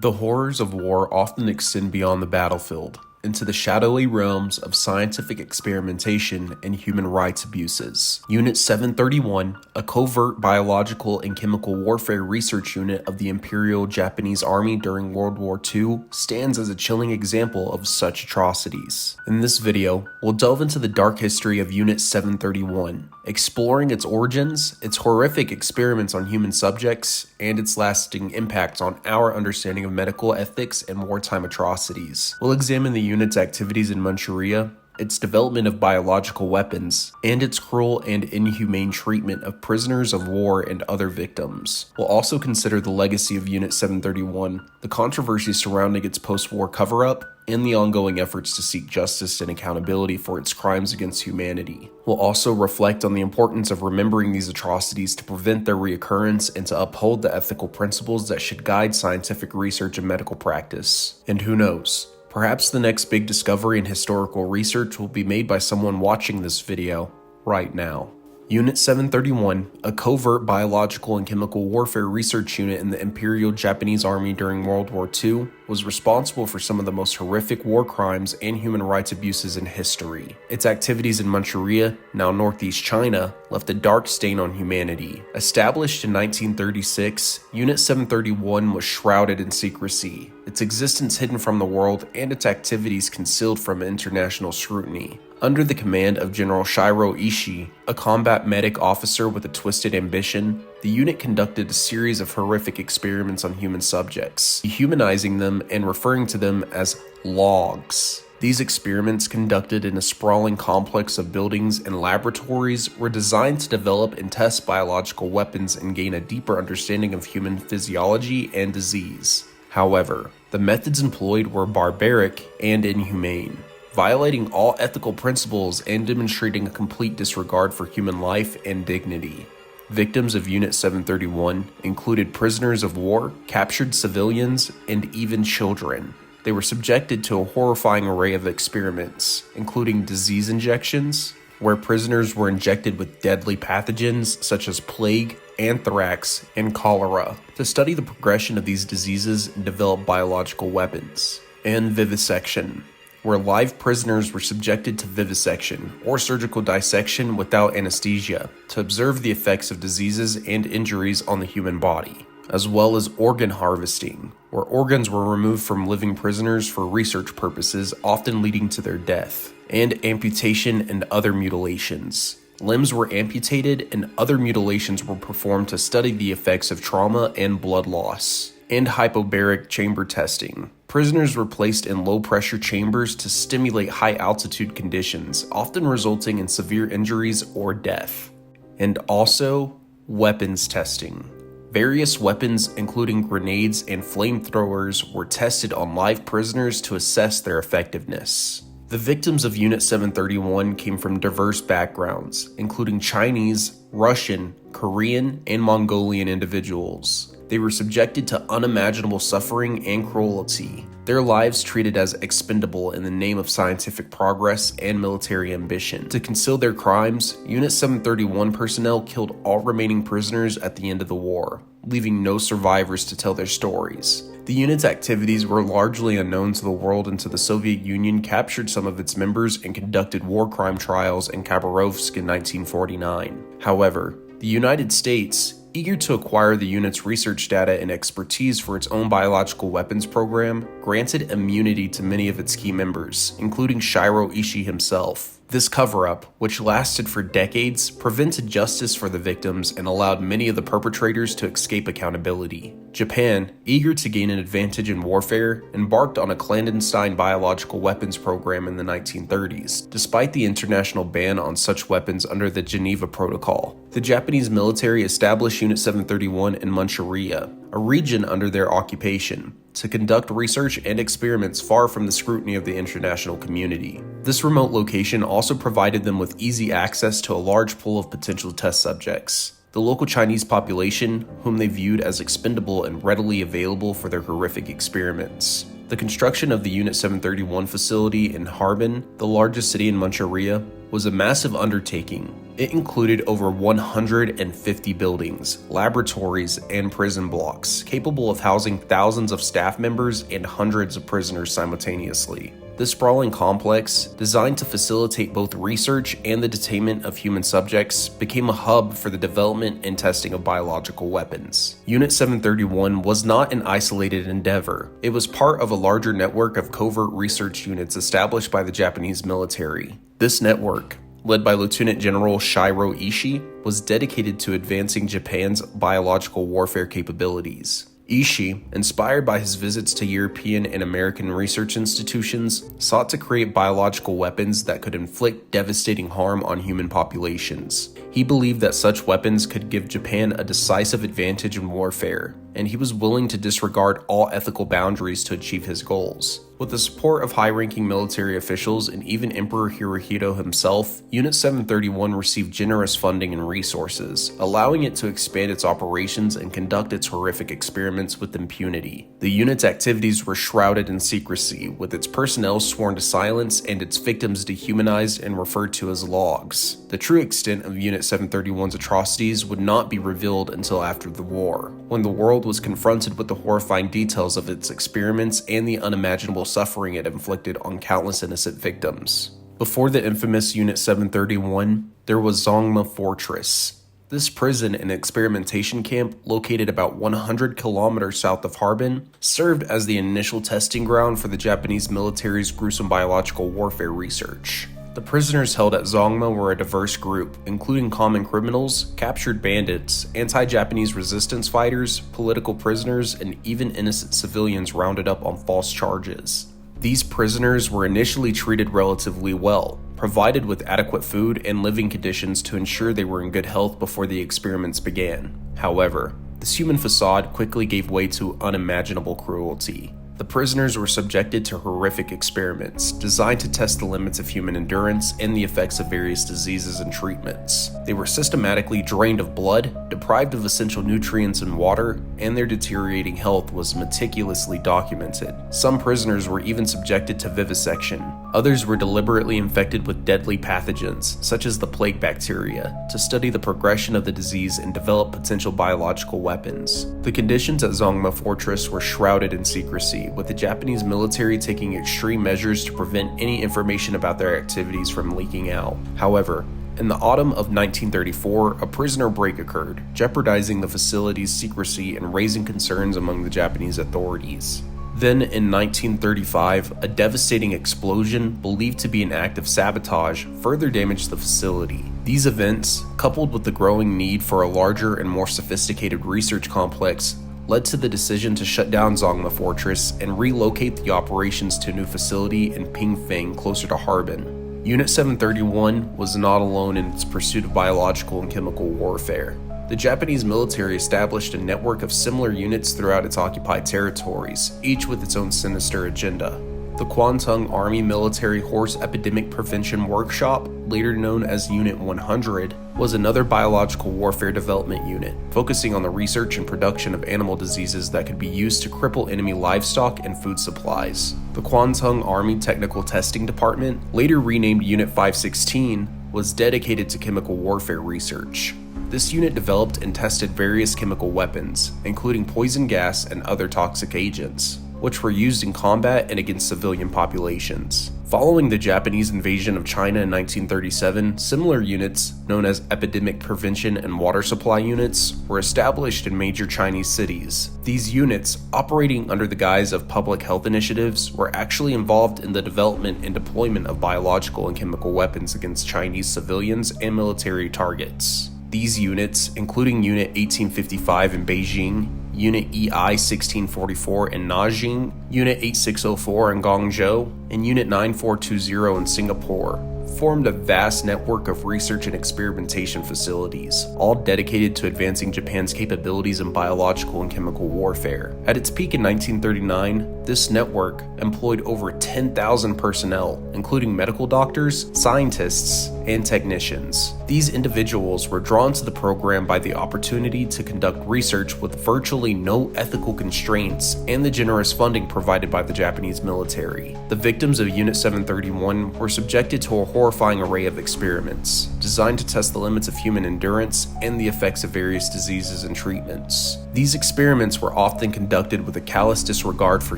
The horrors of war often extend beyond the battlefield, into the shadowy realms of scientific experimentation and human rights abuses. Unit 731, a covert biological and chemical warfare research unit of the Imperial Japanese Army during World War II, stands as a chilling example of such atrocities. In this video, we'll delve into the dark history of Unit 731, exploring its origins, its horrific experiments on human subjects, and its lasting impact on our understanding of medical ethics and wartime atrocities. We'll examine the unit's activities in Manchuria, its development of biological weapons, and its cruel and inhumane treatment of prisoners of war and other victims. We'll also consider the legacy of Unit 731, the controversy surrounding its post-war cover-up, and the ongoing efforts to seek justice and accountability for its crimes against humanity. We'll also reflect on the importance of remembering these atrocities to prevent their reoccurrence and to uphold the ethical principles that should guide scientific research and medical practice. And who knows? Perhaps the next big discovery in historical research will be made by someone watching this video right now. Unit 731, a covert biological and chemical warfare research unit in the Imperial Japanese Army during World War II, was responsible for some of the most horrific war crimes and human rights abuses in history. Its activities in Manchuria, now northeast China, left a dark stain on humanity. Established in 1936, Unit 731 was shrouded in secrecy, its existence hidden from the world and its activities concealed from international scrutiny. Under the command of General Shiro Ishii, a combat medic officer with a twisted ambition, the unit conducted a series of horrific experiments on human subjects, dehumanizing them and referring to them as logs. These experiments, conducted in a sprawling complex of buildings and laboratories, were designed to develop and test biological weapons and gain a deeper understanding of human physiology and disease. However, the methods employed were barbaric and inhumane, violating all ethical principles and demonstrating a complete disregard for human life and dignity. Victims of Unit 731 included prisoners of war, captured civilians, and even children. They were subjected to a horrifying array of experiments, including disease injections, where prisoners were injected with deadly pathogens such as plague, anthrax, and cholera, to study the progression of these diseases and develop biological weapons, and vivisection, where live prisoners were subjected to vivisection, or surgical dissection without anesthesia, to observe the effects of diseases and injuries on the human body, as well as organ harvesting, where organs were removed from living prisoners for research purposes, often leading to their death, and amputation and other mutilations. Limbs were amputated and other mutilations were performed to study the effects of trauma and blood loss, and hypobaric chamber testing. Prisoners were placed in low-pressure chambers to stimulate high-altitude conditions, often resulting in severe injuries or death. And also, weapons testing. Various weapons, including grenades and flamethrowers, were tested on live prisoners to assess their effectiveness. The victims of Unit 731 came from diverse backgrounds, including Chinese, Russian, Korean, and Mongolian individuals. They were subjected to unimaginable suffering and cruelty, their lives treated as expendable in the name of scientific progress and military ambition. To conceal their crimes, Unit 731 personnel killed all remaining prisoners at the end of the war, leaving no survivors to tell their stories. The unit's activities were largely unknown to the world until the Soviet Union captured some of its members and conducted war crime trials in Khabarovsk in 1949. However, the United States, eager to acquire the unit's research data and expertise for its own biological weapons program, granted immunity to many of its key members, including Shiro Ishii himself. This cover-up, which lasted for decades, prevented justice for the victims and allowed many of the perpetrators to escape accountability. Japan, eager to gain an advantage in warfare, embarked on a clandestine biological weapons program in the 1930s, despite the international ban on such weapons under the Geneva Protocol. The Japanese military established Unit 731 in Manchuria, a region under their occupation, to conduct research and experiments far from the scrutiny of the international community. This remote location also provided them with easy access to a large pool of potential test subjects, the local Chinese population, whom they viewed as expendable and readily available for their horrific experiments. The construction of the Unit 731 facility in Harbin, the largest city in Manchuria, was a massive undertaking. It included over 150 buildings, laboratories, and prison blocks, capable of housing thousands of staff members and hundreds of prisoners simultaneously. This sprawling complex, designed to facilitate both research and the detainment of human subjects, became a hub for the development and testing of biological weapons. Unit 731 was not an isolated endeavor. It was part of a larger network of covert research units established by the Japanese military. This network, led by Lieutenant General Shiro Ishii, was dedicated to advancing Japan's biological warfare capabilities. Ishii, inspired by his visits to European and American research institutions, sought to create biological weapons that could inflict devastating harm on human populations. He believed that such weapons could give Japan a decisive advantage in warfare, and he was willing to disregard all ethical boundaries to achieve his goals. With the support of high-ranking military officials and even Emperor Hirohito himself, Unit 731 received generous funding and resources, allowing it to expand its operations and conduct its horrific experiments with impunity. The unit's activities were shrouded in secrecy, with its personnel sworn to silence and its victims dehumanized and referred to as logs. The true extent of Unit 731's atrocities would not be revealed until after the war, when the world was confronted with the horrifying details of its experiments and the unimaginable suffering it inflicted on countless innocent victims. Before the infamous Unit 731, there was Zongma Fortress. This prison and experimentation camp, located about 100 kilometers south of Harbin, served as the initial testing ground for the Japanese military's gruesome biological warfare research. The prisoners held at Zongma were a diverse group, including common criminals, captured bandits, anti-Japanese resistance fighters, political prisoners, and even innocent civilians rounded up on false charges. These prisoners were initially treated relatively well, provided with adequate food and living conditions to ensure they were in good health before the experiments began. However, this human facade quickly gave way to unimaginable cruelty. The prisoners were subjected to horrific experiments designed to test the limits of human endurance and the effects of various diseases and treatments. They were systematically drained of blood, deprived of essential nutrients and water, and their deteriorating health was meticulously documented. Some prisoners were even subjected to vivisection. Others were deliberately infected with deadly pathogens, such as the plague bacteria, to study the progression of the disease and develop potential biological weapons. The conditions at Zongma Fortress were shrouded in secrecy, with the Japanese military taking extreme measures to prevent any information about their activities from leaking out. However, in the autumn of 1934, a prisoner break occurred, jeopardizing the facility's secrecy and raising concerns among the Japanese authorities. Then, in 1935, a devastating explosion, believed to be an act of sabotage, further damaged the facility. These events, coupled with the growing need for a larger and more sophisticated research complex, led to the decision to shut down Zongma Fortress and relocate the operations to a new facility in Pingfeng, closer to Harbin. Unit 731 was not alone in its pursuit of biological and chemical warfare. The Japanese military established a network of similar units throughout its occupied territories, each with its own sinister agenda. The Kwantung Army Military Horse Epidemic Prevention Workshop, later known as Unit 100, was another biological warfare development unit, focusing on the research and production of animal diseases that could be used to cripple enemy livestock and food supplies. The Kwantung Army Technical Testing Department, later renamed Unit 516, was dedicated to chemical warfare research. This unit developed and tested various chemical weapons, including poison gas and other toxic agents, which were used in combat and against civilian populations. Following the Japanese invasion of China in 1937, similar units, known as Epidemic Prevention and Water Supply Units, were established in major Chinese cities. These units, operating under the guise of public health initiatives, were actually involved in the development and deployment of biological and chemical weapons against Chinese civilians and military targets. These units, including Unit 1855 in Beijing, Unit EI 1644 in Nanjing, Unit 8604 in Guangzhou, and Unit 9420 in Singapore, formed a vast network of research and experimentation facilities, all dedicated to advancing Japan's capabilities in biological and chemical warfare. At its peak in 1939, this network employed over 10,000 personnel, including medical doctors, scientists, and technicians. These individuals were drawn to the program by the opportunity to conduct research with virtually no ethical constraints and the generous funding provided by the Japanese military. The victims of Unit 731 were subjected to a horrifying array of experiments, designed to test the limits of human endurance and the effects of various diseases and treatments. These experiments were often conducted with a callous disregard for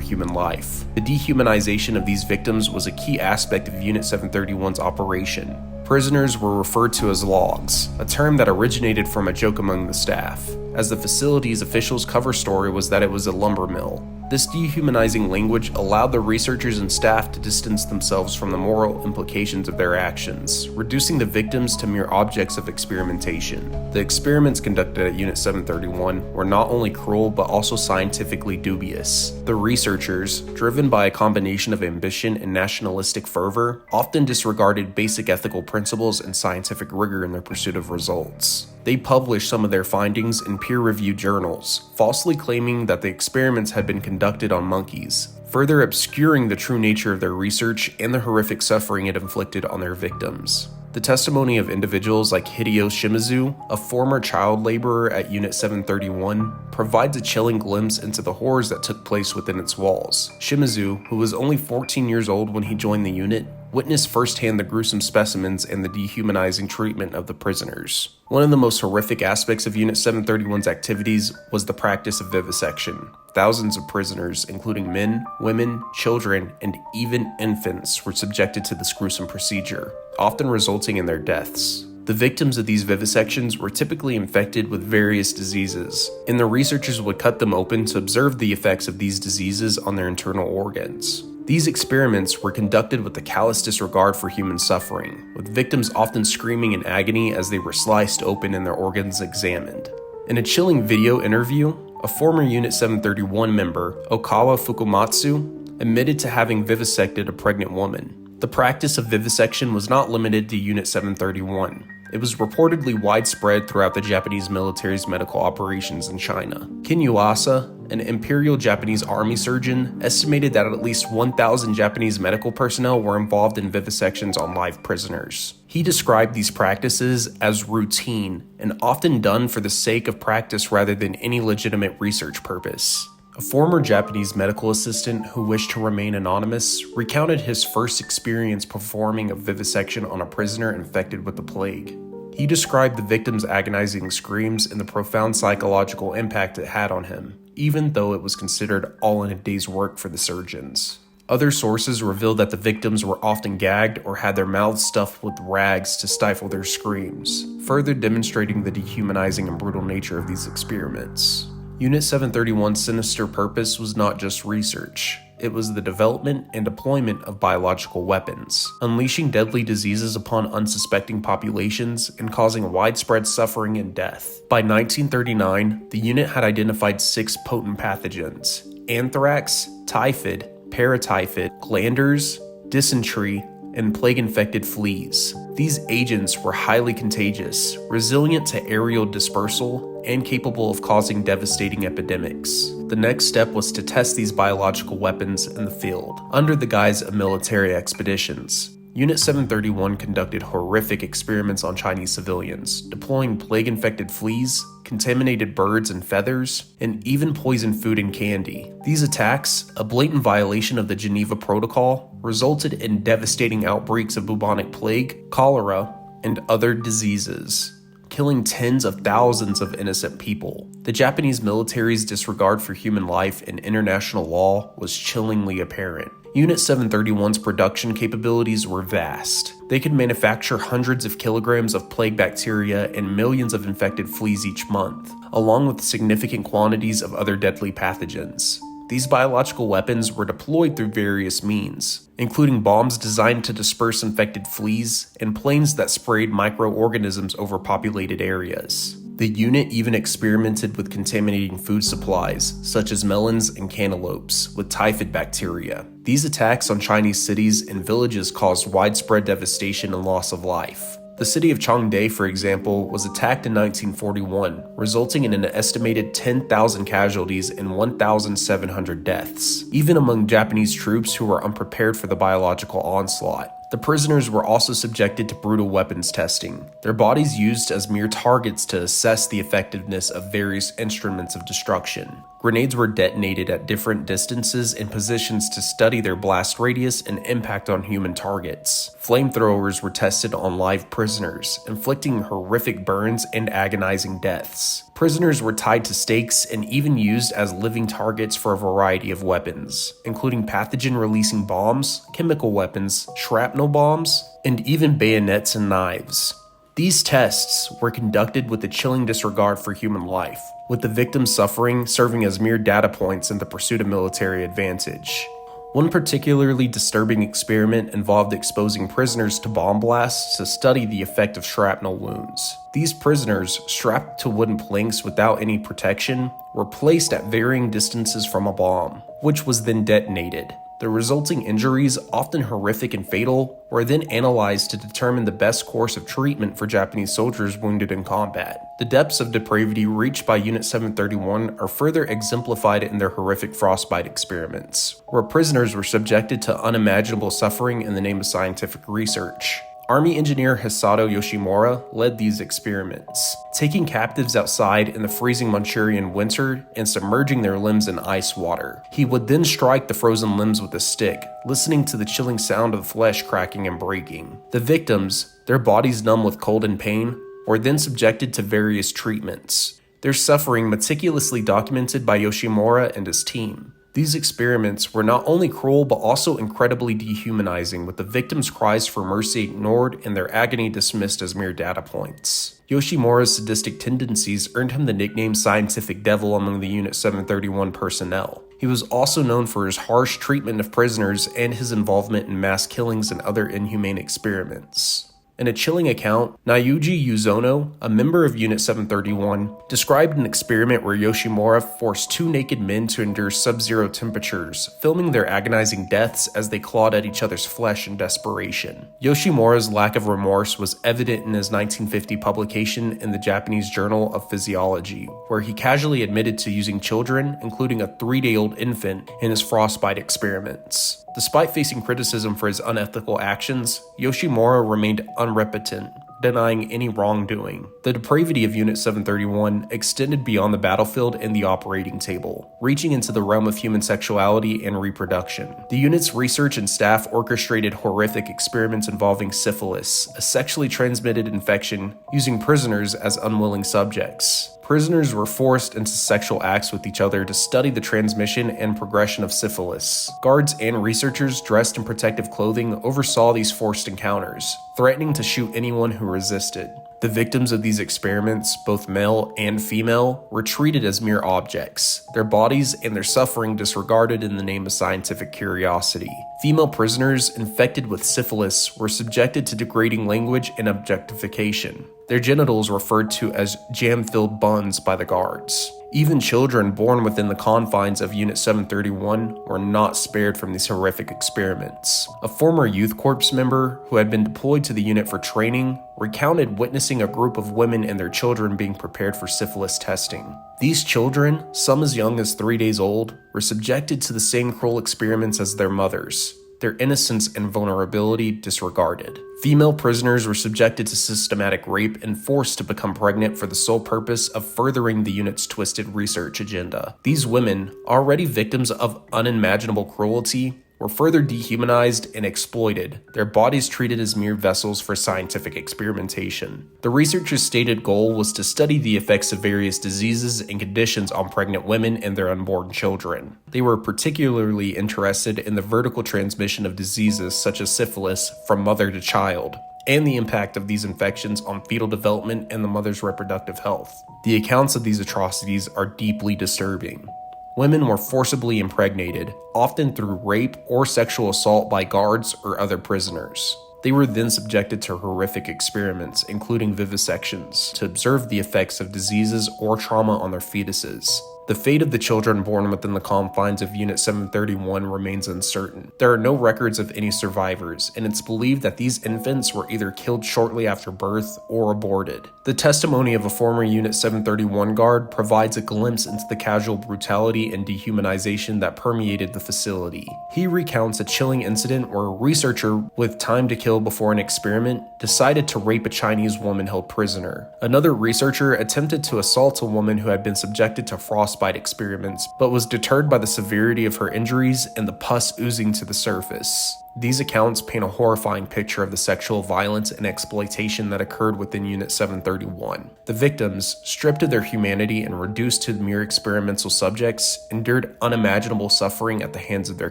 human life. The dehumanization of these victims was a key aspect of Unit 731's operation. Prisoners were referred to as logs, a term that originated from a joke among the staff, as the facility's official's cover story was that it was a lumber mill. This dehumanizing language allowed the researchers and staff to distance themselves from the moral implications of their actions, reducing the victims to mere objects of experimentation. The experiments conducted at Unit 731 were not only cruel but also scientifically dubious. The researchers, driven by a combination of ambition and nationalistic fervor, often disregarded basic ethical principles and scientific rigor in their pursuit of results. They published some of their findings in peer-reviewed journals, falsely claiming that the experiments had been conducted on monkeys, further obscuring the true nature of their research and the horrific suffering it inflicted on their victims. The testimony of individuals like Hideo Shimizu, a former child laborer at Unit 731, provides a chilling glimpse into the horrors that took place within its walls. Shimizu, who was only 14 years old when he joined the unit, witnessed firsthand the gruesome specimens and the dehumanizing treatment of the prisoners. One of the most horrific aspects of Unit 731's activities was the practice of vivisection. Thousands of prisoners, including men, women, children, and even infants, were subjected to this gruesome procedure, often resulting in their deaths. The victims of these vivisections were typically infected with various diseases, and the researchers would cut them open to observe the effects of these diseases on their internal organs. These experiments were conducted with a callous disregard for human suffering, with victims often screaming in agony as they were sliced open and their organs examined. In a chilling video interview, a former Unit 731 member, Okawa Fukumatsu, admitted to having vivisected a pregnant woman. The practice of vivisection was not limited to Unit 731. It was reportedly widespread throughout the Japanese military's medical operations in China. Kinyuasa, an Imperial Japanese Army surgeon, estimated that at least 1,000 Japanese medical personnel were involved in vivisections on live prisoners. He described these practices as routine and often done for the sake of practice rather than any legitimate research purpose. A former Japanese medical assistant who wished to remain anonymous recounted his first experience performing a vivisection on a prisoner infected with the plague. He described the victim's agonizing screams and the profound psychological impact it had on him, even though it was considered all in a day's work for the surgeons. Other sources revealed that the victims were often gagged or had their mouths stuffed with rags to stifle their screams, further demonstrating the dehumanizing and brutal nature of these experiments. Unit 731's sinister purpose was not just research. It was the development and deployment of biological weapons, unleashing deadly diseases upon unsuspecting populations and causing widespread suffering and death. By 1939, the unit had identified 6 potent pathogens: anthrax, typhus, paratyphus, glanders, dysentery, and plague-infected fleas. These agents were highly contagious, resilient to aerial dispersal, and capable of causing devastating epidemics. The next step was to test these biological weapons in the field, under the guise of military expeditions. Unit 731 conducted horrific experiments on Chinese civilians, deploying plague-infected fleas, contaminated birds and feathers, and even poisoned food and candy. These attacks, a blatant violation of the Geneva Protocol, resulted in devastating outbreaks of bubonic plague, cholera, and other diseases, killing tens of thousands of innocent people. The Japanese military's disregard for human life and international law was chillingly apparent. Unit 731's production capabilities were vast. They could manufacture hundreds of kilograms of plague bacteria and millions of infected fleas each month, along with significant quantities of other deadly pathogens. These biological weapons were deployed through various means, including bombs designed to disperse infected fleas and planes that sprayed microorganisms over populated areas. The unit even experimented with contaminating food supplies, such as melons and cantaloupes, with typhus bacteria. These attacks on Chinese cities and villages caused widespread devastation and loss of life. The city of Changde, for example, was attacked in 1941, resulting in an estimated 10,000 casualties and 1,700 deaths, even among Japanese troops who were unprepared for the biological onslaught. The prisoners were also subjected to brutal weapons testing, their bodies used as mere targets to assess the effectiveness of various instruments of destruction. Grenades were detonated at different distances and positions to study their blast radius and impact on human targets. Flamethrowers were tested on live prisoners, inflicting horrific burns and agonizing deaths. Prisoners were tied to stakes and even used as living targets for a variety of weapons, including pathogen-releasing bombs, chemical weapons, shrapnel bombs, and even bayonets and knives. These tests were conducted with a chilling disregard for human life, with the victims' suffering serving as mere data points in the pursuit of military advantage. One particularly disturbing experiment involved exposing prisoners to bomb blasts to study the effect of shrapnel wounds. These prisoners, strapped to wooden planks without any protection, were placed at varying distances from a bomb, which was then detonated. The resulting injuries, often horrific and fatal, were then analyzed to determine the best course of treatment for Japanese soldiers wounded in combat. The depths of depravity reached by Unit 731 are further exemplified in their horrific frostbite experiments, where prisoners were subjected to unimaginable suffering in the name of scientific research. Army engineer Hisato Yoshimura led these experiments, taking captives outside in the freezing Manchurian winter and submerging their limbs in ice water. He would then strike the frozen limbs with a stick, listening to the chilling sound of the flesh cracking and breaking. The victims, their bodies numb with cold and pain, were then subjected to various treatments, their suffering meticulously documented by Yoshimura and his team. These experiments were not only cruel but also incredibly dehumanizing, with the victims' cries for mercy ignored and their agony dismissed as mere data points. Yoshimura's sadistic tendencies earned him the nickname Scientific Devil among the Unit 731 personnel. He was also known for his harsh treatment of prisoners and his involvement in mass killings and other inhumane experiments. In a chilling account, Nayuji Yuzono, a member of Unit 731, described an experiment where Yoshimura forced two naked men to endure sub-zero temperatures, filming their agonizing deaths as they clawed at each other's flesh in desperation. Yoshimura's lack of remorse was evident in his 1950 publication in the Japanese Journal of Physiology, where he casually admitted to using children, including a 3-day-old infant, in his frostbite experiments. Despite facing criticism for his unethical actions, Yoshimura remained unrepentant, denying any wrongdoing. The depravity of Unit 731 extended beyond the battlefield and the operating table, reaching into the realm of human sexuality and reproduction. The unit's research and staff orchestrated horrific experiments involving syphilis, a sexually transmitted infection, using prisoners as unwilling subjects. Prisoners were forced into sexual acts with each other to study the transmission and progression of syphilis. Guards and researchers dressed in protective clothing oversaw these forced encounters, threatening to shoot anyone who resisted. The victims of these experiments, both male and female, were treated as mere objects, their bodies and their suffering disregarded in the name of scientific curiosity. Female prisoners infected with syphilis were subjected to degrading language and objectification, their genitals referred to as jam-filled buns by the guards. Even children born within the confines of Unit 731 were not spared from these horrific experiments. A former Youth Corps member who had been deployed to the unit for training recounted witnessing a group of women and their children being prepared for syphilis testing. These children, some as young as 3 days old, were subjected to the same cruel experiments as their mothers, their innocence and vulnerability disregarded. Female prisoners were subjected to systematic rape and forced to become pregnant for the sole purpose of furthering the unit's twisted research agenda. These women, already victims of unimaginable cruelty, were further dehumanized and exploited, their bodies treated as mere vessels for scientific experimentation. The researchers' stated goal was to study the effects of various diseases and conditions on pregnant women and their unborn children. They were particularly interested in the vertical transmission of diseases such as syphilis from mother to child, and the impact of these infections on fetal development and the mother's reproductive health. The accounts of these atrocities are deeply disturbing. Women were forcibly impregnated, often through rape or sexual assault by guards or other prisoners. They were then subjected to horrific experiments, including vivisections, to observe the effects of diseases or trauma on their fetuses. The fate of the children born within the confines of Unit 731 remains uncertain. There are no records of any survivors, and it's believed that these infants were either killed shortly after birth or aborted. The testimony of a former Unit 731 guard provides a glimpse into the casual brutality and dehumanization that permeated the facility. He recounts a chilling incident where a researcher with time to kill before an experiment decided to rape a Chinese woman held prisoner. Another researcher attempted to assault a woman who had been subjected to frostbite experiments, but was deterred by the severity of her injuries and the pus oozing to the surface. These accounts paint a horrifying picture of the sexual violence and exploitation that occurred within Unit 731. The victims, stripped of their humanity and reduced to mere experimental subjects, endured unimaginable suffering at the hands of their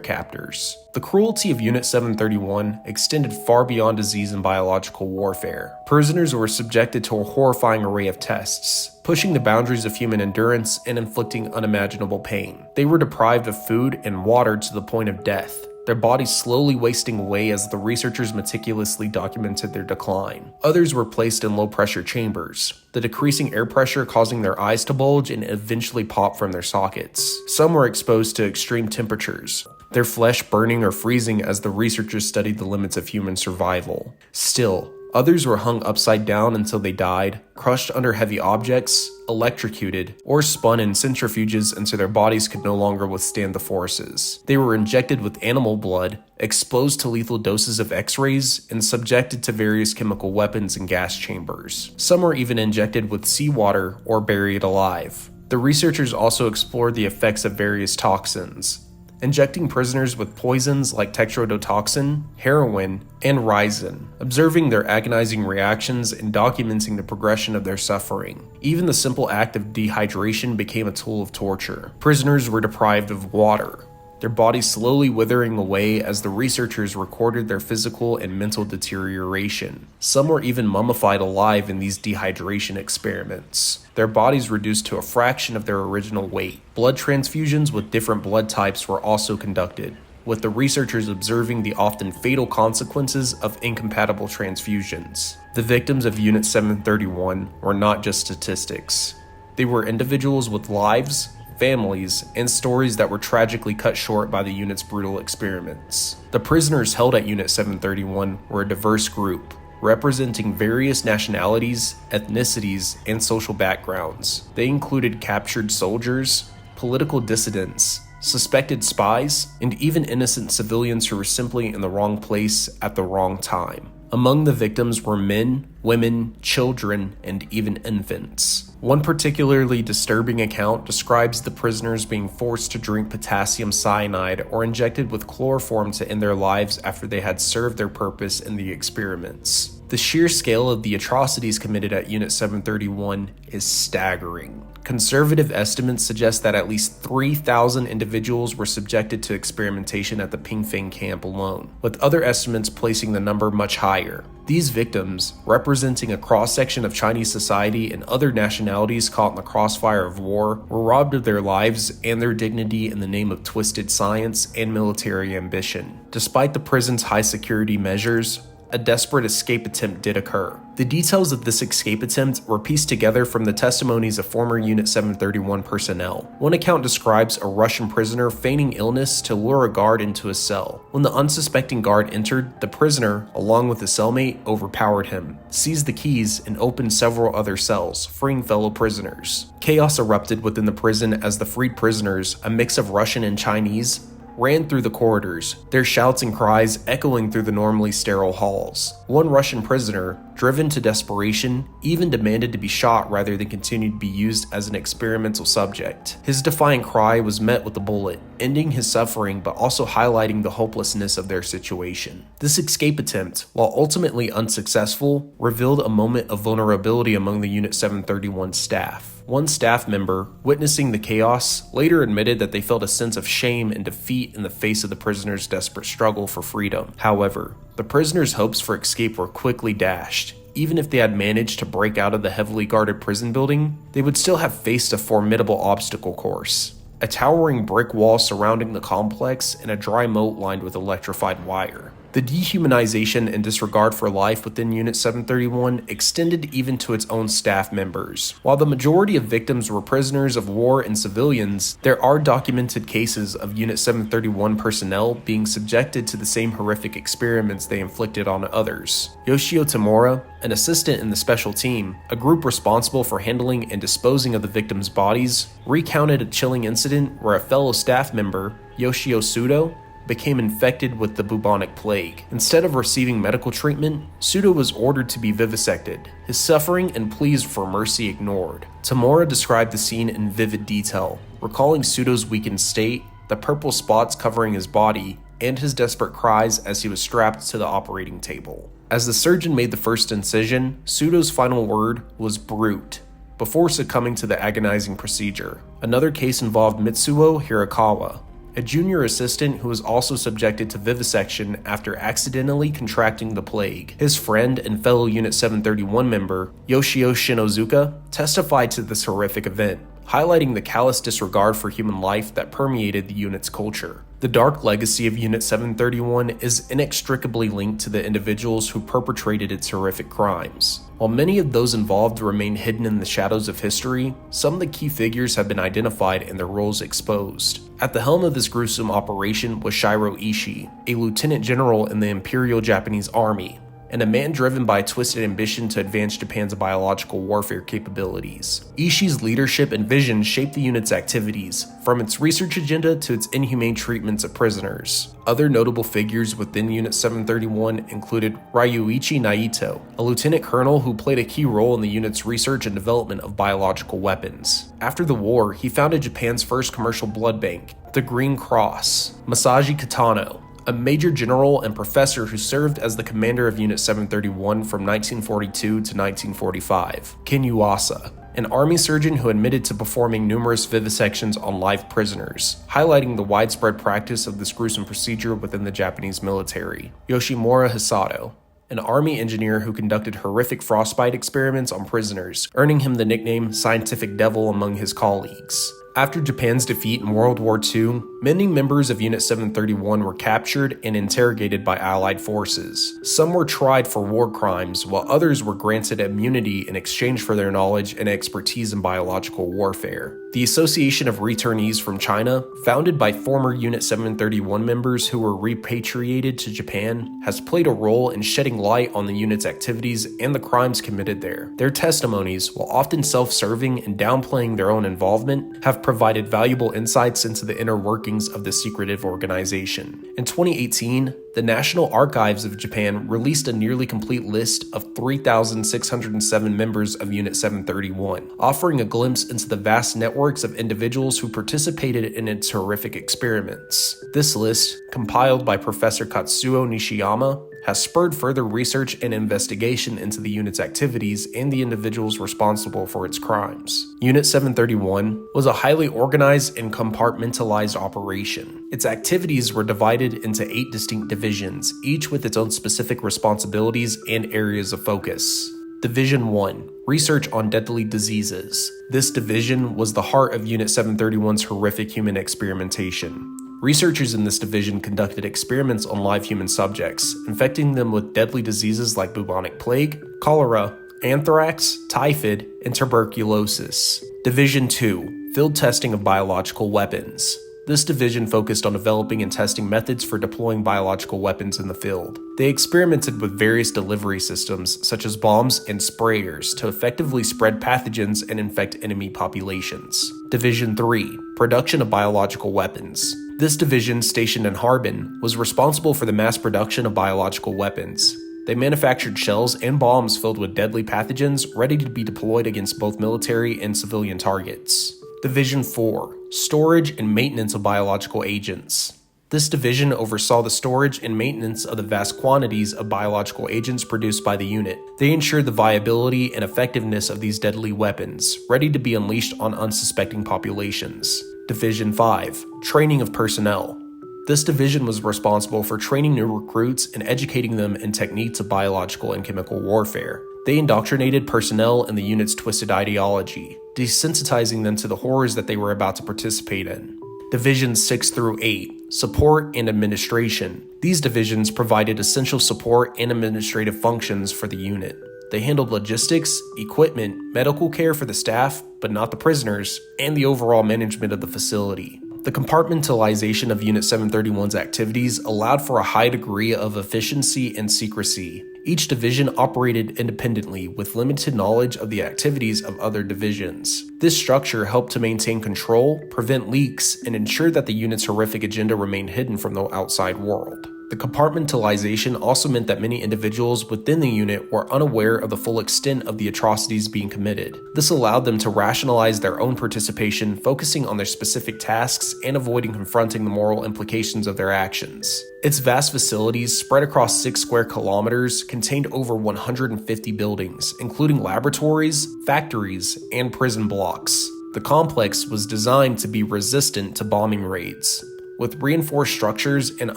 captors. The cruelty of Unit 731 extended far beyond disease and biological warfare. Prisoners were subjected to a horrifying array of tests, pushing the boundaries of human endurance and inflicting unimaginable pain. They were deprived of food and water to the point of death, their bodies slowly wasting away as the researchers meticulously documented their decline. Others were placed in low-pressure chambers, the decreasing air pressure causing their eyes to bulge and eventually pop from their sockets. Some were exposed to extreme temperatures, their flesh burning or freezing as the researchers studied the limits of human survival. Still, others were hung upside down until they died, crushed under heavy objects, electrocuted, or spun in centrifuges until their bodies could no longer withstand the forces. They were injected with animal blood, exposed to lethal doses of X-rays, and subjected to various chemical weapons and gas chambers. Some were even injected with seawater or buried alive. The researchers also explored the effects of various toxins, injecting prisoners with poisons like tetrodotoxin, heroin, and ricin, observing their agonizing reactions and documenting the progression of their suffering. Even the simple act of dehydration became a tool of torture. Prisoners were deprived of water, their bodies slowly withering away as the researchers recorded their physical and mental deterioration. Some were even mummified alive in these dehydration experiments, their bodies reduced to a fraction of their original weight. Blood transfusions with different blood types were also conducted, with the researchers observing the often fatal consequences of incompatible transfusions. The victims of Unit 731 were not just statistics. They were individuals with lives, families, and stories that were tragically cut short by the unit's brutal experiments. The prisoners held at Unit 731 were a diverse group, representing various nationalities, ethnicities, and social backgrounds. They included captured soldiers, political dissidents, suspected spies, and even innocent civilians who were simply in the wrong place at the wrong time. Among the victims were men, women, children, and even infants. One particularly disturbing account describes the prisoners being forced to drink potassium cyanide or injected with chloroform to end their lives after they had served their purpose in the experiments. The sheer scale of the atrocities committed at Unit 731 is staggering. Conservative estimates suggest that at least 3,000 individuals were subjected to experimentation at the Pingfeng camp alone, with other estimates placing the number much higher. These victims, representing a cross-section of Chinese society and other nationalities caught in the crossfire of war, were robbed of their lives and their dignity in the name of twisted science and military ambition. Despite the prison's high security measures, a desperate escape attempt did occur. The details of this escape attempt were pieced together from the testimonies of former Unit 731 personnel. One account describes a Russian prisoner feigning illness to lure a guard into a cell. When the unsuspecting guard entered, the prisoner, along with his cellmate, overpowered him, seized the keys, and opened several other cells, freeing fellow prisoners. Chaos erupted within the prison as the freed prisoners, a mix of Russian and Chinese, ran through the corridors, their shouts and cries echoing through the normally sterile halls. One Russian prisoner, driven to desperation, even demanded to be shot rather than continue to be used as an experimental subject. His defiant cry was met with a bullet, ending his suffering but also highlighting the hopelessness of their situation. This escape attempt, while ultimately unsuccessful, revealed a moment of vulnerability among the Unit 731 staff. One staff member, witnessing the chaos, later admitted that they felt a sense of shame and defeat in the face of the prisoners' desperate struggle for freedom. However, the prisoners' hopes for escape were quickly dashed. Even if they had managed to break out of the heavily guarded prison building, they would still have faced a formidable obstacle course. A towering brick wall surrounding the complex and a dry moat lined with electrified wire. The dehumanization and disregard for life within Unit 731 extended even to its own staff members. While the majority of victims were prisoners of war and civilians, there are documented cases of Unit 731 personnel being subjected to the same horrific experiments they inflicted on others. Yoshio Tamura, an assistant in the special team, a group responsible for handling and disposing of the victims' bodies, recounted a chilling incident where a fellow staff member, Yoshio Sudo, became infected with the bubonic plague. Instead of receiving medical treatment, Sudo was ordered to be vivisected, his suffering and pleas for mercy ignored. Tamura described the scene in vivid detail, recalling Sudo's weakened state, the purple spots covering his body, and his desperate cries as he was strapped to the operating table. As the surgeon made the first incision, Sudo's final word was "brute," before succumbing to the agonizing procedure. Another case involved Mitsuo Hirakawa, a junior assistant who was also subjected to vivisection after accidentally contracting the plague. His friend and fellow Unit 731 member, Yoshio Shinozuka, testified to this horrific event, highlighting the callous disregard for human life that permeated the unit's culture. The dark legacy of Unit 731 is inextricably linked to the individuals who perpetrated its horrific crimes. While many of those involved remain hidden in the shadows of history, some of the key figures have been identified and their roles exposed. At the helm of this gruesome operation was Shiro Ishii, a lieutenant general in the Imperial Japanese Army, and a man driven by a twisted ambition to advance Japan's biological warfare capabilities. Ishii's leadership and vision shaped the unit's activities, from its research agenda to its inhumane treatments of prisoners. Other notable figures within Unit 731 included Ryuichi Naito, a lieutenant colonel who played a key role in the unit's research and development of biological weapons. After the war, he founded Japan's first commercial blood bank, the Green Cross. Masashi Kitano, a major general and professor who served as the commander of Unit 731 from 1942 to 1945. Ken Yuasa, an army surgeon who admitted to performing numerous vivisections on live prisoners, highlighting the widespread practice of this gruesome procedure within the Japanese military. Yoshimura Hisato, an army engineer who conducted horrific frostbite experiments on prisoners, earning him the nickname Scientific Devil among his colleagues. After Japan's defeat in World War II, many members of Unit 731 were captured and interrogated by Allied forces. Some were tried for war crimes, while others were granted immunity in exchange for their knowledge and expertise in biological warfare. The Association of Returnees from China, founded by former Unit 731 members who were repatriated to Japan, has played a role in shedding light on the unit's activities and the crimes committed there. Their testimonies, while often self-serving and downplaying their own involvement, have provided valuable insights into the inner workings of the secretive organization. In 2018, the National Archives of Japan released a nearly complete list of 3,607 members of Unit 731, offering a glimpse into the vast networks of individuals who participated in its horrific experiments. This list, compiled by Professor Katsuo Nishiyama, has spurred further research and investigation into the unit's activities and the individuals responsible for its crimes. Unit 731 was a highly organized and compartmentalized operation. Its activities were divided into 8 distinct divisions, each with its own specific responsibilities and areas of focus. Division 1: Research on Deadly Diseases. This division was the heart of Unit 731's horrific human experimentation. Researchers in this division conducted experiments on live human subjects, infecting them with deadly diseases like bubonic plague, cholera, anthrax, typhus, and tuberculosis. Division 2: Field Testing of Biological Weapons. This division focused on developing and testing methods for deploying biological weapons in the field. They experimented with various delivery systems, such as bombs and sprayers, to effectively spread pathogens and infect enemy populations. Division 3: Production of Biological Weapons. This division, stationed in Harbin, was responsible for the mass production of biological weapons. They manufactured shells and bombs filled with deadly pathogens ready to be deployed against both military and civilian targets. Division 4: Storage and Maintenance of Biological Agents. This division oversaw the storage and maintenance of the vast quantities of biological agents produced by the unit. They ensured the viability and effectiveness of these deadly weapons, ready to be unleashed on unsuspecting populations. Division 5: Training of Personnel. This division was responsible for training new recruits and educating them in techniques of biological and chemical warfare. They indoctrinated personnel in the unit's twisted ideology, desensitizing them to the horrors that they were about to participate in. Divisions 6 through 8: support, and administration. These divisions provided essential support and administrative functions for the unit. They handled logistics, equipment, medical care for the staff, but not the prisoners, and the overall management of the facility. The compartmentalization of Unit 731's activities allowed for a high degree of efficiency and secrecy. Each division operated independently with limited knowledge of the activities of other divisions. This structure helped to maintain control, prevent leaks, and ensure that the unit's horrific agenda remained hidden from the outside world. The compartmentalization also meant that many individuals within the unit were unaware of the full extent of the atrocities being committed. This allowed them to rationalize their own participation, focusing on their specific tasks and avoiding confronting the moral implications of their actions. Its vast facilities, spread across 6 square kilometers, contained over 150 buildings, including laboratories, factories, and prison blocks. The complex was designed to be resistant to bombing raids, with reinforced structures and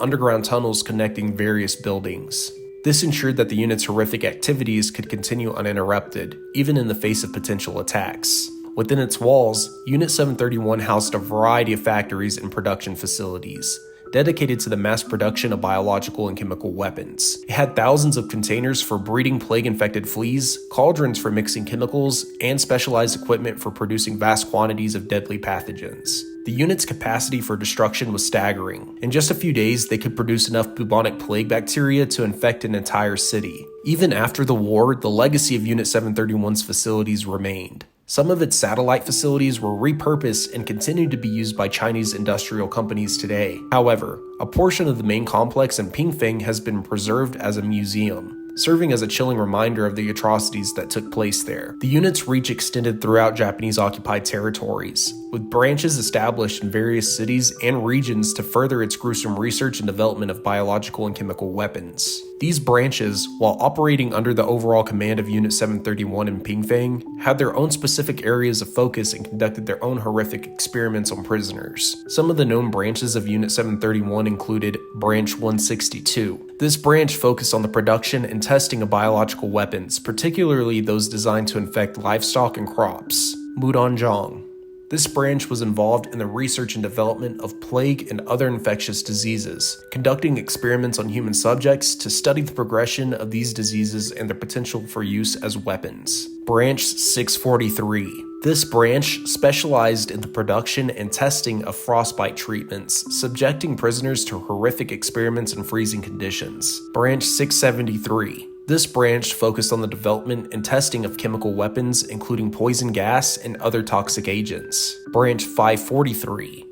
underground tunnels connecting various buildings. This ensured that the unit's horrific activities could continue uninterrupted, even in the face of potential attacks. Within its walls, Unit 731 housed a variety of factories and production facilities, dedicated to the mass production of biological and chemical weapons. It had thousands of containers for breeding plague-infected fleas, cauldrons for mixing chemicals, and specialized equipment for producing vast quantities of deadly pathogens. The unit's capacity for destruction was staggering. In just a few days, they could produce enough bubonic plague bacteria to infect an entire city. Even after the war, the legacy of Unit 731's facilities remained. Some of its satellite facilities were repurposed and continue to be used by Chinese industrial companies today. However, a portion of the main complex in Pingfeng has been preserved as a museum, serving as a chilling reminder of the atrocities that took place there. The unit's reach extended throughout Japanese-occupied territories, with branches established in various cities and regions to further its gruesome research and development of biological and chemical weapons. These branches, while operating under the overall command of Unit 731 in Pingfeng, had their own specific areas of focus and conducted their own horrific experiments on prisoners. Some of the known branches of Unit 731 included Branch 162. This branch focused on the production and testing of biological weapons, particularly those designed to infect livestock and crops. Mudanjiang. This branch was involved in the research and development of plague and other infectious diseases, conducting experiments on human subjects to study the progression of these diseases and their potential for use as weapons. Branch 643. This branch specialized in the production and testing of frostbite treatments, subjecting prisoners to horrific experiments in freezing conditions. Branch 673. This branch focused on the development and testing of chemical weapons, including poison gas and other toxic agents. Branch 543.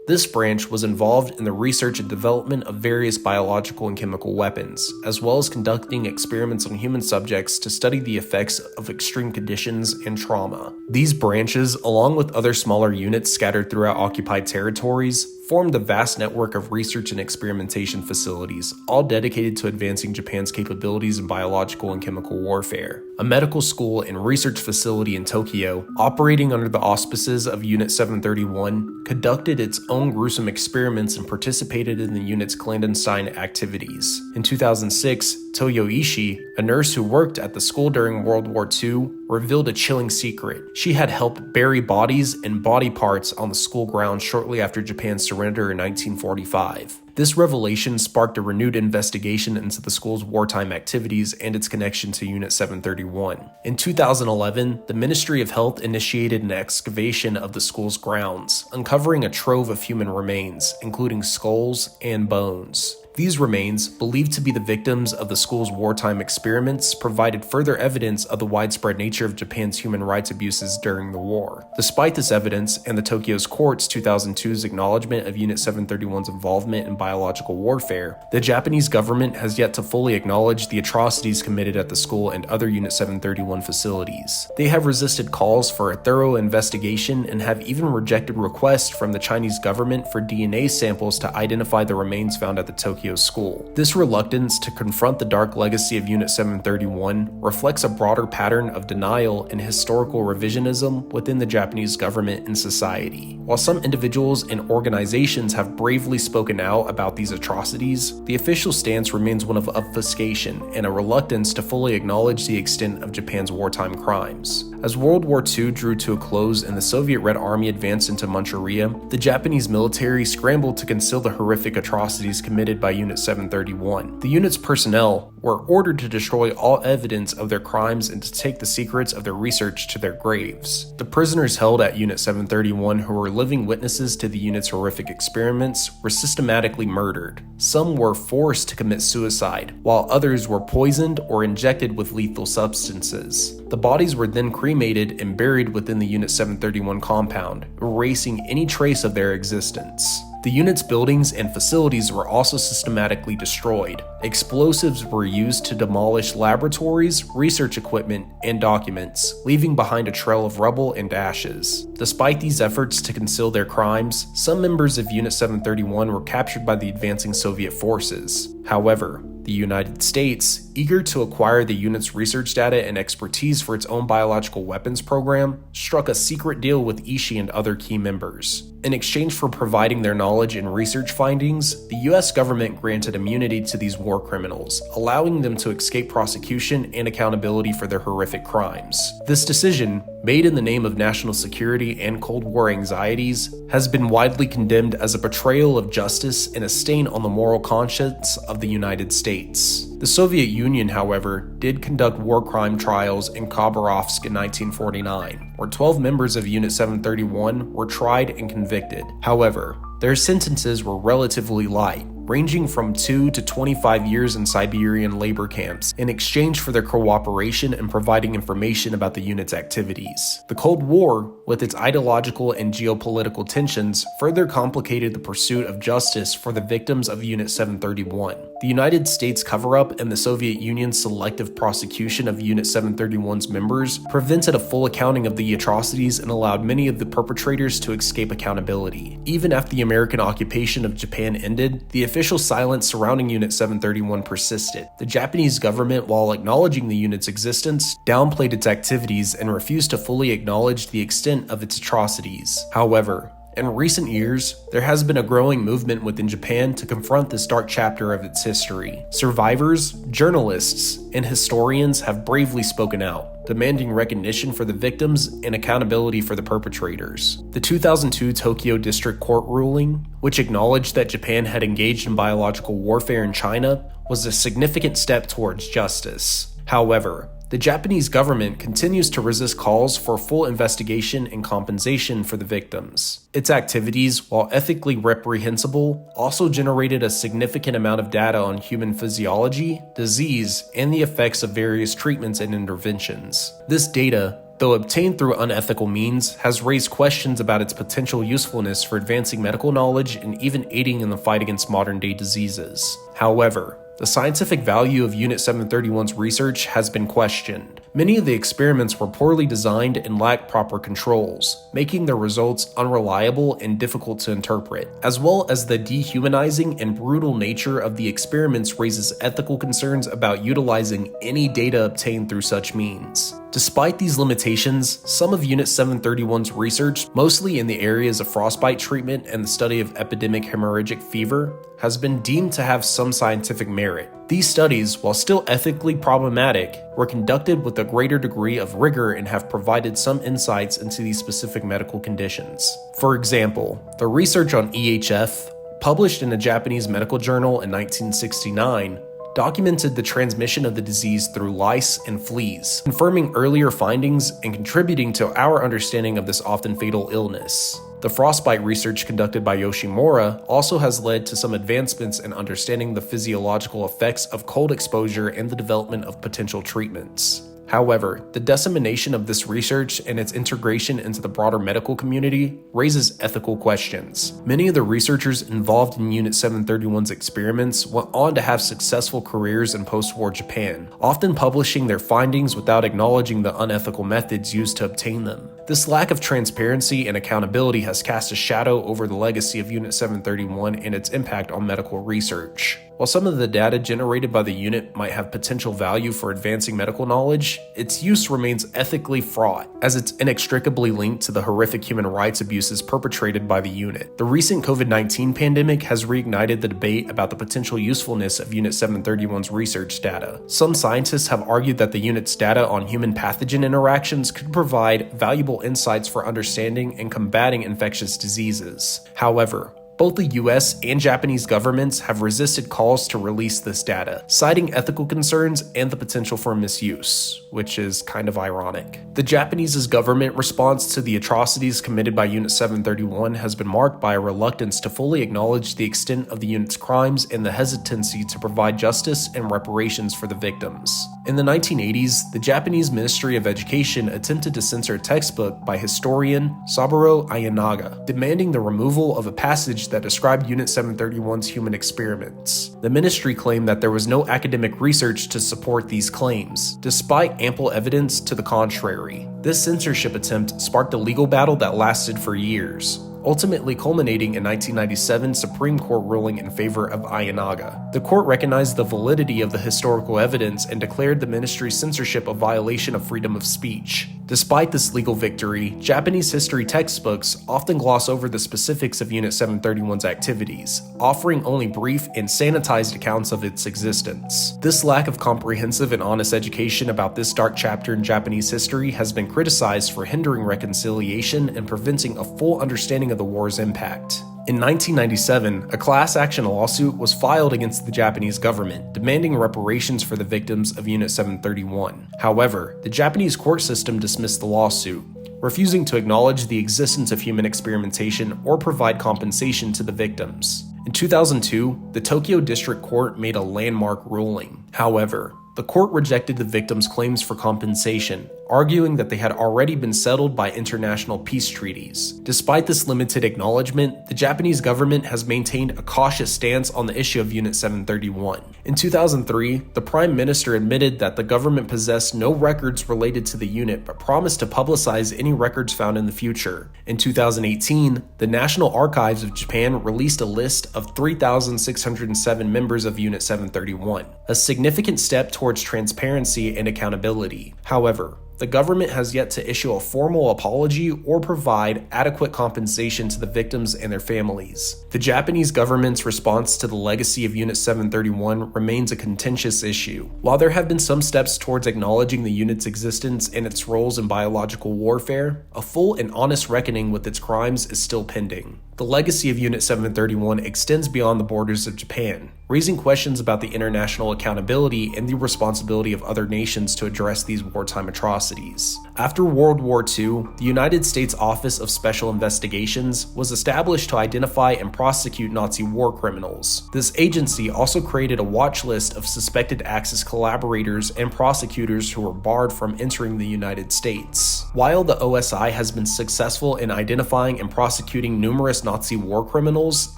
This branch was involved in the research and development of various biological and chemical weapons, as well as conducting experiments on human subjects to study the effects of extreme conditions and trauma. These branches, along with other smaller units scattered throughout occupied territories, formed a vast network of research and experimentation facilities, all dedicated to advancing Japan's capabilities in biological and chemical warfare. A medical school and research facility in Tokyo, operating under the auspices of Unit 731, conducted its own gruesome experiments and participated in the unit's clandestine activities. In 2006, Toyo Ishii, a nurse who worked at the school during World War II, revealed a chilling secret. She had helped bury bodies and body parts on the school grounds shortly after Japan's surrender in 1945. This revelation sparked a renewed investigation into the school's wartime activities and its connection to Unit 731. In 2011, the Ministry of Health initiated an excavation of the school's grounds, uncovering a trove of human remains, including skulls and bones. These remains, believed to be the victims of the school's wartime experiments, provided further evidence of the widespread nature of Japan's human rights abuses during the war. Despite this evidence and the Tokyo's court's 2002's acknowledgement of Unit 731's involvement in biological warfare, the Japanese government has yet to fully acknowledge the atrocities committed at the school and other Unit 731 facilities. They have resisted calls for a thorough investigation and have even rejected requests from the Chinese government for DNA samples to identify the remains found at the Tokyo Tokyo school. This reluctance to confront the dark legacy of Unit 731 reflects a broader pattern of denial and historical revisionism within the Japanese government and society. While some individuals and organizations have bravely spoken out about these atrocities, the official stance remains one of obfuscation and a reluctance to fully acknowledge the extent of Japan's wartime crimes. As World War II drew to a close and the Soviet Red Army advanced into Manchuria, the Japanese military scrambled to conceal the horrific atrocities committed by Unit 731. The unit's personnel were ordered to destroy all evidence of their crimes and to take the secrets of their research to their graves. The prisoners held at Unit 731 who were living witnesses to the unit's horrific experiments were systematically murdered. Some were forced to commit suicide, while others were poisoned or injected with lethal substances. The bodies were then cremated and buried within the Unit 731 compound, erasing any trace of their existence. The unit's buildings and facilities were also systematically destroyed. Explosives were used to demolish laboratories, research equipment, and documents, leaving behind a trail of rubble and ashes. Despite these efforts to conceal their crimes, some members of Unit 731 were captured by the advancing Soviet forces. However, the United States, eager to acquire the unit's research data and expertise for its own biological weapons program, struck a secret deal with Ishii and other key members. In exchange for providing their knowledge and research findings, the US government granted immunity to these war criminals, allowing them to escape prosecution and accountability for their horrific crimes. This decision, made in the name of national security and Cold War anxieties, has been widely condemned as a betrayal of justice and a stain on the moral conscience of the United States. The Soviet Union, however, did conduct war crime trials in Khabarovsk in 1949, where 12 members of Unit 731 were tried and convicted. However, their sentences were relatively light, ranging from 2 to 25 years in Siberian labor camps, in exchange for their cooperation and providing information about the unit's activities. The Cold War, with its ideological and geopolitical tensions, further complicated the pursuit of justice for the victims of Unit 731. The United States cover-up and the Soviet Union's selective prosecution of Unit 731's members prevented a full accounting of the atrocities and allowed many of the perpetrators to escape accountability. Even after the American occupation of Japan ended, the official silence surrounding Unit 731 persisted. The Japanese government, while acknowledging the unit's existence, downplayed its activities and refused to fully acknowledge the extent of its atrocities. However, in recent years, there has been a growing movement within Japan to confront this dark chapter of its history. Survivors, journalists, and historians have bravely spoken out, demanding recognition for the victims and accountability for the perpetrators. The 2002 Tokyo District Court ruling, which acknowledged that Japan had engaged in biological warfare in China, was a significant step towards justice. However, the Japanese government continues to resist calls for full investigation and compensation for the victims. Its activities, while ethically reprehensible, also generated a significant amount of data on human physiology, disease, and the effects of various treatments and interventions. This data, though obtained through unethical means, has raised questions about its potential usefulness for advancing medical knowledge and even aiding in the fight against modern-day diseases. However, the scientific value of Unit 731's research has been questioned. Many of the experiments were poorly designed and lacked proper controls, making their results unreliable and difficult to interpret, as well as the dehumanizing and brutal nature of the experiments raises ethical concerns about utilizing any data obtained through such means. Despite these limitations, some of Unit 731's research, mostly in the areas of frostbite treatment and the study of epidemic hemorrhagic fever, has been deemed to have some scientific merit. These studies, while still ethically problematic, were conducted with a greater degree of rigor and have provided some insights into these specific medical conditions. For example, the research on EHF, published in a Japanese medical journal in 1969, documented the transmission of the disease through lice and fleas, confirming earlier findings and contributing to our understanding of this often fatal illness. The frostbite research conducted by Yoshimura also has led to some advancements in understanding the physiological effects of cold exposure and the development of potential treatments. However, the dissemination of this research and its integration into the broader medical community raises ethical questions. Many of the researchers involved in Unit 731's experiments went on to have successful careers in post-war Japan, often publishing their findings without acknowledging the unethical methods used to obtain them. This lack of transparency and accountability has cast a shadow over the legacy of Unit 731 and its impact on medical research. While some of the data generated by the unit might have potential value for advancing medical knowledge, its use remains ethically fraught, as it's inextricably linked to the horrific human rights abuses perpetrated by the unit. The recent COVID-19 pandemic has reignited the debate about the potential usefulness of Unit 731's research data. Some scientists have argued that the unit's data on human pathogen interactions could provide valuable insights for understanding and combating infectious diseases. However, both the US and Japanese governments have resisted calls to release this data, citing ethical concerns and the potential for misuse, which is kind of ironic. The Japanese government response to the atrocities committed by Unit 731 has been marked by a reluctance to fully acknowledge the extent of the unit's crimes and the hesitancy to provide justice and reparations for the victims. In the 1980s, the Japanese Ministry of Education attempted to censor a textbook by historian Saburo Ayanaga, demanding the removal of a passage that described Unit 731's human experiments. The ministry claimed that there was no academic research to support these claims, despite ample evidence to the contrary. This censorship attempt sparked a legal battle that lasted for years, ultimately culminating in 1997 Supreme Court ruling in favor of Ayanaga. The court recognized the validity of the historical evidence and declared the ministry's censorship a violation of freedom of speech. Despite this legal victory, Japanese history textbooks often gloss over the specifics of Unit 731's activities, offering only brief and sanitized accounts of its existence. This lack of comprehensive and honest education about this dark chapter in Japanese history has been criticized for hindering reconciliation and preventing a full understanding of the war's impact. In 1997, a class action lawsuit was filed against the Japanese government, demanding reparations for the victims of Unit 731. However, the Japanese court system dismissed the lawsuit, refusing to acknowledge the existence of human experimentation or provide compensation to the victims. In 2002, the Tokyo District Court made a landmark ruling. However, the court rejected the victims' claims for compensation, arguing that they had already been settled by international peace treaties. Despite this limited acknowledgement, the Japanese government has maintained a cautious stance on the issue of Unit 731. In 2003, the Prime Minister admitted that the government possessed no records related to the unit but promised to publicize any records found in the future. In 2018, the National Archives of Japan released a list of 3,607 members of Unit 731, a significant step towards transparency and accountability. However, the government has yet to issue a formal apology or provide adequate compensation to the victims and their families. The Japanese government's response to the legacy of Unit 731 remains a contentious issue. While there have been some steps towards acknowledging the unit's existence and its roles in biological warfare, a full and honest reckoning with its crimes is still pending. The legacy of Unit 731 extends beyond the borders of Japan, raising questions about the international accountability and the responsibility of other nations to address these wartime atrocities. After World War II, the United States Office of Special Investigations was established to identify and prosecute Nazi war criminals. This agency also created a watch list of suspected Axis collaborators and prosecutors who were barred from entering the United States. While the OSI has been successful in identifying and prosecuting numerous Nazi war criminals,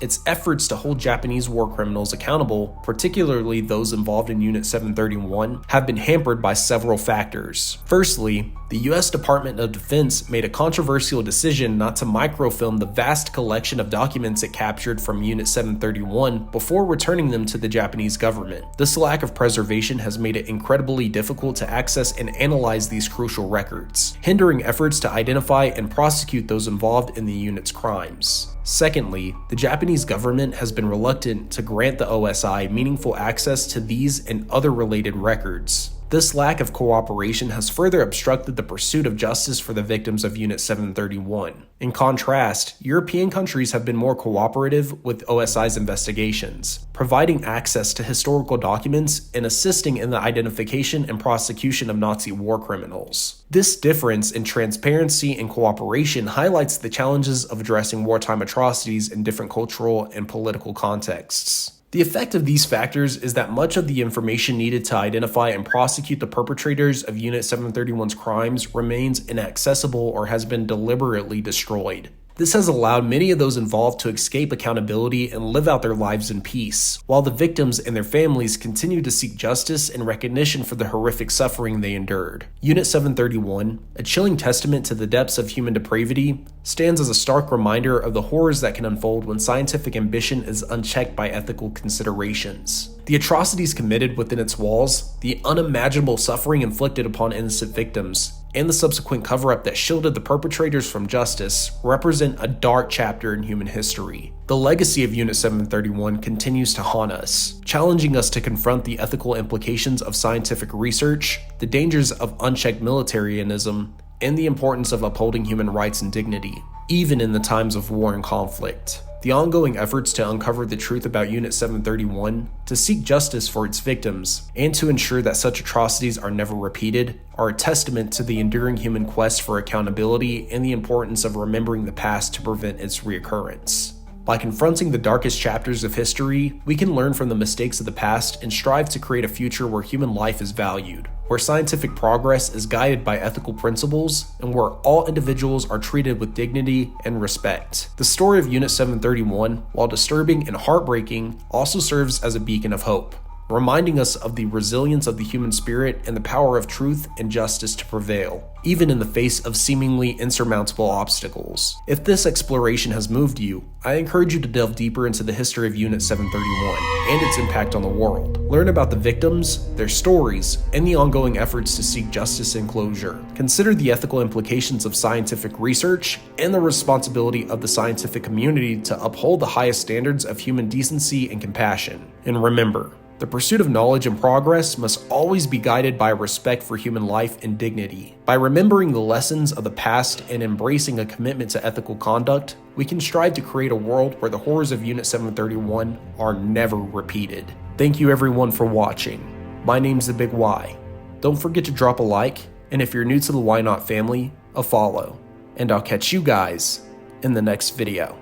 its efforts to hold Japanese war criminals accountable, particularly those involved in Unit 731, have been hampered by several factors. Firstly, the US Department of Defense made a controversial decision not to microfilm the vast collection of documents it captured from Unit 731 before returning them to the Japanese government. This lack of preservation has made it incredibly difficult to access and analyze these crucial records, hindering efforts to identify and prosecute those involved in the unit's crimes. Secondly, the Japanese government has been reluctant to grant the OSI meaningful access to these and other related records. This lack of cooperation has further obstructed the pursuit of justice for the victims of Unit 731. In contrast, European countries have been more cooperative with OSI's investigations, providing access to historical documents and assisting in the identification and prosecution of Nazi war criminals. This difference in transparency and cooperation highlights the challenges of addressing wartime atrocities in different cultural and political contexts. The effect of these factors is that much of the information needed to identify and prosecute the perpetrators of Unit 731's crimes remains inaccessible or has been deliberately destroyed. This has allowed many of those involved to escape accountability and live out their lives in peace, while the victims and their families continue to seek justice and recognition for the horrific suffering they endured. Unit 731, a chilling testament to the depths of human depravity, stands as a stark reminder of the horrors that can unfold when scientific ambition is unchecked by ethical considerations. The atrocities committed within its walls, the unimaginable suffering inflicted upon innocent victims, and the subsequent cover-up that shielded the perpetrators from justice represent a dark chapter in human history. The legacy of Unit 731 continues to haunt us, challenging us to confront the ethical implications of scientific research, the dangers of unchecked militarism, and the importance of upholding human rights and dignity, even in the times of war and conflict. The ongoing efforts to uncover the truth about Unit 731, to seek justice for its victims, and to ensure that such atrocities are never repeated, are a testament to the enduring human quest for accountability and the importance of remembering the past to prevent its reoccurrence. By confronting the darkest chapters of history, we can learn from the mistakes of the past and strive to create a future where human life is valued, where scientific progress is guided by ethical principles, and where all individuals are treated with dignity and respect. The story of Unit 731, while disturbing and heartbreaking, also serves as a beacon of hope, reminding us of the resilience of the human spirit and the power of truth and justice to prevail, even in the face of seemingly insurmountable obstacles. If this exploration has moved you, I encourage you to delve deeper into the history of Unit 731 and its impact on the world. Learn about the victims, their stories, and the ongoing efforts to seek justice and closure. Consider the ethical implications of scientific research and the responsibility of the scientific community to uphold the highest standards of human decency and compassion. And remember, the pursuit of knowledge and progress must always be guided by respect for human life and dignity. By remembering the lessons of the past and embracing a commitment to ethical conduct, we can strive to create a world where the horrors of Unit 731 are never repeated. Thank you everyone for watching. My name's The Big Y. Don't forget to drop a like, and if you're new to the Why Not family, a follow. And I'll catch you guys in the next video.